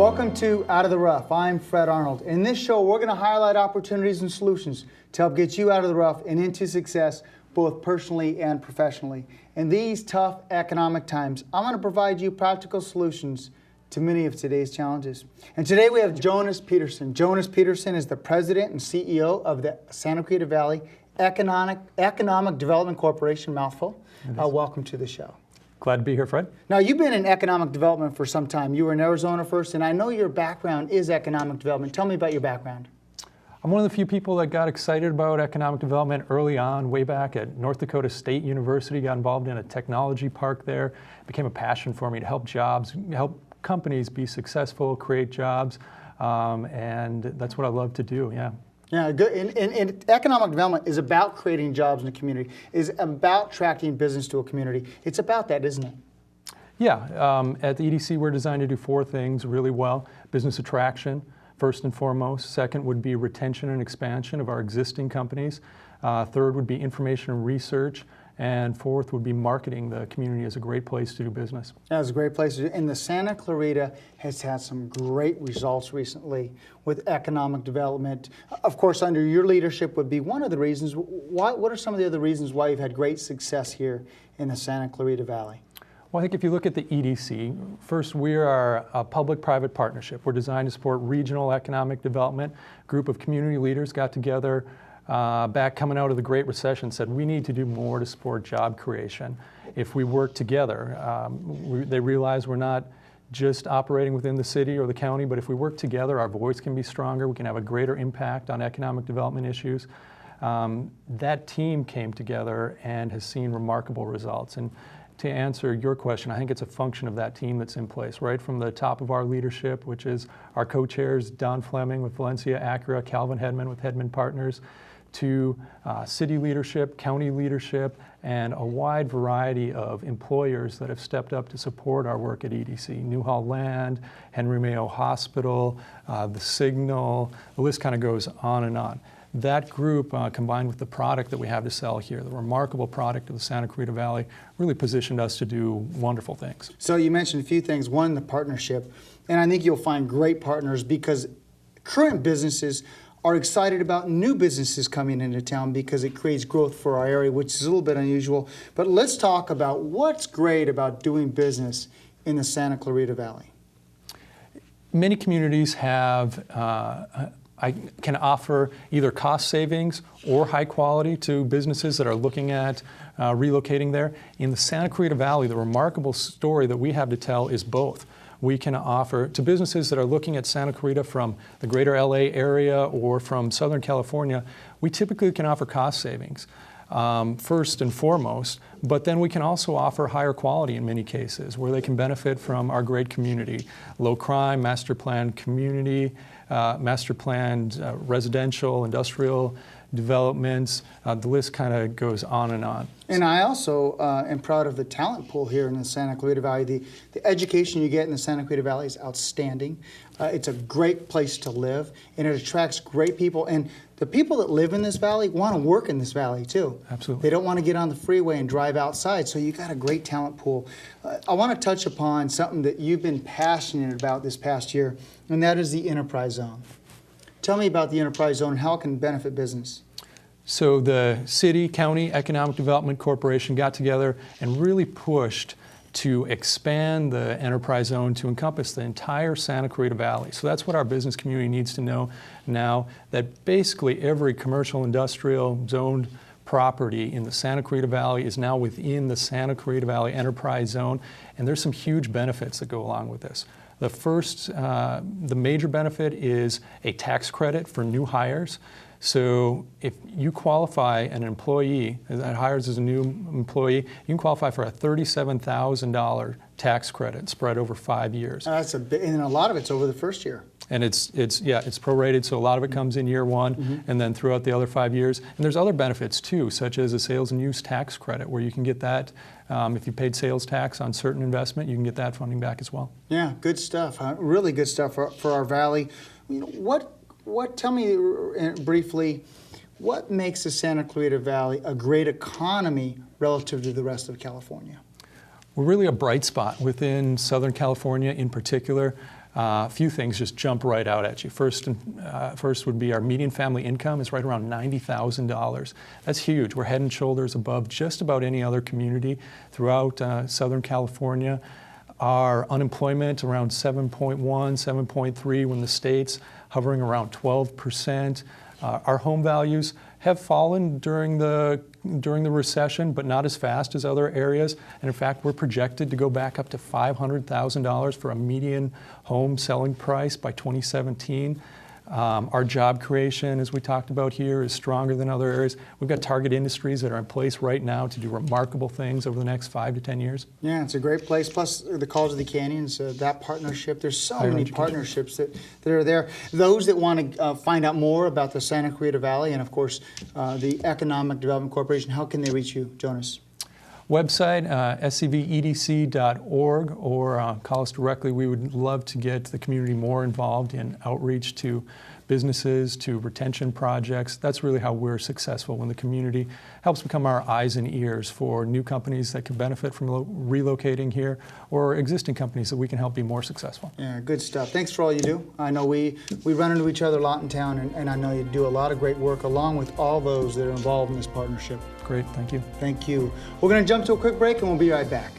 Welcome to Out of the Rough. I'm Fred Arnold. In this show, we're going to highlight opportunities and solutions to help get you out of the rough and into success, both personally and professionally. In these tough economic times, I'm going to provide you practical solutions to many of today's challenges. And today we have Jonas Peterson. Jonas Peterson is the president and CEO of the Santa Clarita Valley Economic Development Corporation, mouthful. Welcome to the show. Glad to be here, Fred. Now, you've been in economic development for some time. You were in Arizona first, and I know your background is economic development. Tell me about your background. I'm one of the few people that got excited about economic development early on, way back at North Dakota State University, got involved in a technology park there. It became a passion for me to help companies be successful, create jobs, and that's what I love to do, yeah. Yeah, good. And economic development is about creating jobs in a community, is about attracting business to a community. It's about that, isn't it? Yeah, at the EDC we're designed to do four things really well. Business attraction, first and foremost. Second would be retention and expansion of our existing companies. Third would be information and research. And fourth would be marketing the community as a great place to do business. That's a great place to do. And the Santa Clarita has had some great results recently with economic development. Of course, under your leadership would be one of the reasons. What are some of the other reasons why you've had great success here in the Santa Clarita Valley? Well, I think if you look at the EDC, first, we are a public-private partnership. We're designed to support regional economic development. A group of community leaders got together back coming out of the Great Recession, said we need to do more to support job creation. If we work together, they realize we're not just operating within the city or the county, but if we work together, our voice can be stronger, we can have a greater impact on economic development issues. That team came together and has seen remarkable results. And to answer your question, I think it's a function of that team that's in place, right from the top of our leadership, which is our co-chairs, Don Fleming with Valencia Acura, Calvin Hedman with Hedman Partners, to city leadership, county leadership, and a wide variety of employers that have stepped up to support our work at EDC. Newhall Land, Henry Mayo Hospital, the Signal, the list kind of goes on and on. That group, combined with the product that we have to sell here, the remarkable product of the Santa Clarita Valley, really positioned us to do wonderful things. So you mentioned a few things. One, the partnership. And I think you'll find great partners because current businesses are excited about new businesses coming into town because it creates growth for our area, which is a little bit unusual. But let's talk about what's great about doing business in the Santa Clarita Valley. Many communities have can offer either cost savings or high quality to businesses that are looking at relocating there. In the Santa Clarita Valley, the remarkable story that we have to tell is both. We can offer to businesses that are looking at Santa Clarita from the greater LA area or from Southern California, we typically can offer cost savings. First and foremost, but then we can also offer higher quality in many cases where they can benefit from our great community. Low crime, master planned community, master planned residential, industrial developments. The list kind of goes on and on. And I also am proud of the talent pool here in the Santa Clarita Valley. The education you get in the Santa Clarita Valley is outstanding. It's a great place to live, and it attracts great people. And the people that live in this valley want to work in this valley too. Absolutely. They don't want to get on the freeway and drive outside, so you got a great talent pool. I want to touch upon something that you've been passionate about this past year, and that is the enterprise zone. Tell me about the enterprise zone and how it can benefit business. So the City, County Economic Development Corporation got together and really pushed to expand the enterprise zone to encompass the entire Santa Clarita Valley. So that's what our business community needs to know now, that basically every commercial industrial zoned property in the Santa Clarita Valley is now within the Santa Clarita Valley enterprise zone, and there's some huge benefits that go along with this. The first, the major benefit is a tax credit for new hires. So if you qualify an employee that hires as a new employee, you can qualify for a $37,000 tax credit spread over 5 years. That's and a lot of it's over the first year. And it's prorated, so a lot of it comes in year one and then throughout the other 5 years. And there's other benefits too, such as a sales and use tax credit, where you can get that if you paid sales tax on certain investment, you can get that funding back as well. Yeah, good stuff. Really good stuff for our valley. Tell me briefly, what makes the Santa Clarita Valley a great economy relative to the rest of California? We're really a bright spot within Southern California in particular. A few things just jump right out at you. First would be our median family income is right around $90,000. That's huge. We're head and shoulders above just about any other community throughout Southern California. Our unemployment around 7.1, 7.3 when the state's hovering around 12%. Our home values have fallen during the recession, but not as fast as other areas. And in fact, we're projected to go back up to $500,000 for a median home selling price by 2017. Our job creation, as we talked about here, is stronger than other areas. We've got target industries that are in place right now to do remarkable things over the next 5 to 10 years. Yeah, it's a great place. Plus, the College of the Canyons, that partnership. There's so many partnerships that are there. Those that want to find out more about the Santa Clarita Valley and, of course, the Economic Development Corporation, how can they reach you, Jonas? Website, scvedc.org, or call us directly. We would love to get the community more involved in outreach to businesses, to retention projects. That's really how we're successful, when the community helps become our eyes and ears for new companies that can benefit from relocating here, or existing companies that we can help be more successful. Yeah, good stuff. Thanks for all you do. I know we run into each other a lot in town, and I know you do a lot of great work along with all those that are involved in this partnership. Great, thank you. Thank you. We're going to jump to a quick break and we'll be right back.